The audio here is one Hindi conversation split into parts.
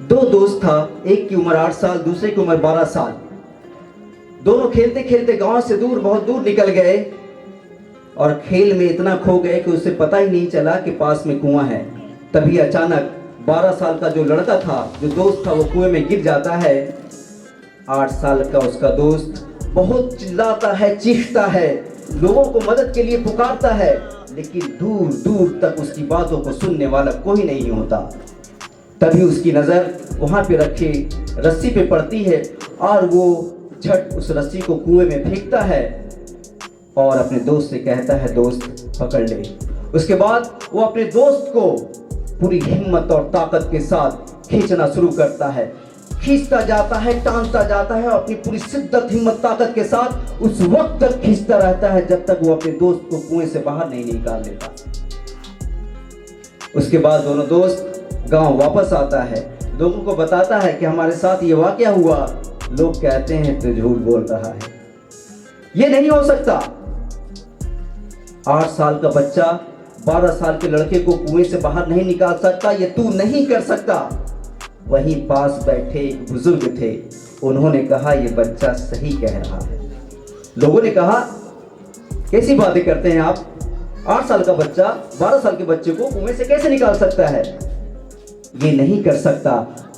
दो दोस्त था, एक की उम्र 8 साल, दूसरे की उम्र 12 साल। दोनों खेलते खेलते गांव से दूर, बहुत दूर निकल गए और खेल में इतना खो गए कि उसे पता ही नहीं चला कि पास में कुआं है। तभी अचानक 12 साल का जो लड़का था, जो दोस्त था, वो कुएं में गिर जाता है। 8 साल का उसका दोस्त बहुत चिल्लाता है, चीखता है, लोगों को मदद के लिए पुकारता है, लेकिन दूर दूर तक उसकी बातों को सुनने वाला कोई नहीं होता। तभी उसकी नज़र वहाँ पे रखे रस्सी पे पड़ती है और वो झट उस रस्सी को कुएं में फेंकता है और अपने दोस्त से कहता है, दोस्त पकड़ ले। उसके बाद वो अपने दोस्त को पूरी हिम्मत और ताकत के साथ खींचना शुरू करता है, खींचता जाता है, टांगता जाता है, अपनी पूरी शिद्दत, हिम्मत, ताकत के साथ उस वक्त तक खींचता रहता है जब तक वो अपने दोस्त को कुएं से बाहर नहीं निकाल लेता। उसके बाद दोनों दोस्त गांव वापस आता है, लोगों को बताता है कि हमारे साथ ये वाकया हुआ। लोग कहते हैं तू झूठ बोल रहा है, ये नहीं हो सकता। 8 साल का बच्चा 12 साल के लड़के को कुएं से बाहर नहीं निकाल सकता, ये तू नहीं कर सकता। वहीं पास बैठे एक बुजुर्ग थे, उन्होंने कहा, ये बच्चा सही कह रहा है। लोगों ने कहा, कैसी बातें करते हैं आप, 8 साल का बच्चा 12 साल के बच्चे को कुएं से कैसे निकाल सकता है, ये नहीं कर सकता।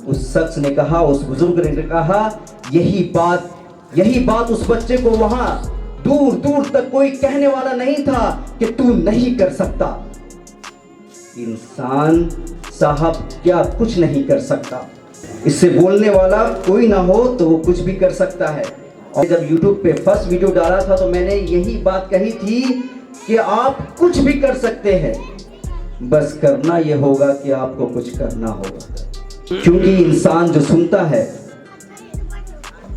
उस शख्स ने कहा, उस बुजुर्ग ने कहा, यही बात उस बच्चे को वहां दूर दूर तक कोई कहने वाला नहीं था कि तू नहीं कर सकता। इंसान साहब क्या कुछ नहीं कर सकता, इससे बोलने वाला कोई ना हो तो वो कुछ भी कर सकता है। और जब YouTube पे फर्स्ट वीडियो डाला था तो मैंने यही बात कही थी कि आप कुछ भी कर सकते हैं, बस करना ये होगा कि आपको कुछ करना होगा। क्योंकि इंसान जो सुनता है,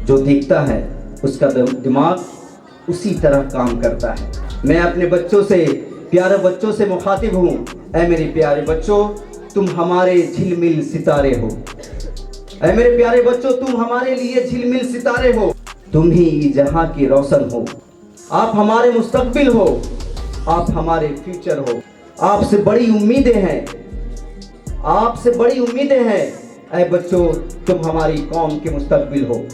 जो दिखता है, उसका दिमाग उसी तरह काम करता है। मैं अपने बच्चों से, प्यारे बच्चों से मुखातिब हूँ। ऐ मेरे प्यारे बच्चों, तुम हमारे झिलमिल सितारे हो। ऐ मेरे प्यारे बच्चों, तुम हमारे लिए झिलमिल सितारे हो। तुम ही जहां की रोशन हो, आप हमारे मुस्तकबिल हो, आप हमारे फ्यूचर हो। आपसे बड़ी उम्मीदें हैं, आपसे बड़ी उम्मीदें हैं। ऐ बच्चों, तुम हमारी कौम के मुस्तकबिल हो।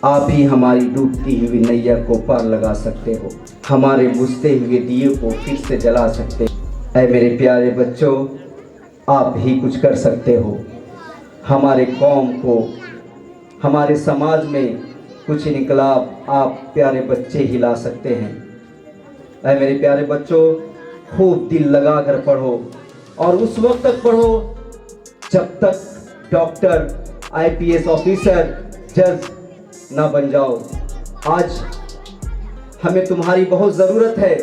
आप ही हमारी डूबती हुई नैया को पार लगा सकते हो, हमारे बुझते हुए दिए को फिर से जला सकते हो। ऐ मेरे प्यारे बच्चों, आप ही कुछ कर सकते हो। हमारे कौम को, हमारे समाज में कुछ इनकलाब आप प्यारे बच्चे ही ला सकते हैं। ऐ मेरे प्यारे बच्चों, खूब दिल लगा कर पढ़ो और उस वक्त तक पढ़ो जब तक डॉक्टर, IPS ऑफिसर, जज ना बन जाओ। आज हमें तुम्हारी बहुत ज़रूरत है।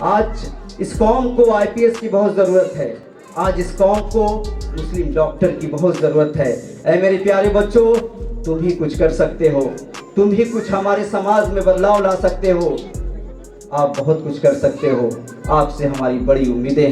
आज इस कौम को IPS की बहुत ज़रूरत है। आज इस कौम को मुस्लिम डॉक्टर की बहुत ज़रूरत है। ऐ मेरे प्यारे बच्चों, तुम ही कुछ कर सकते हो, तुम ही कुछ हमारे समाज में बदलाव ला सकते हो। आप बहुत कुछ कर सकते हो, आपसे हमारी बड़ी उम्मीदें हैं।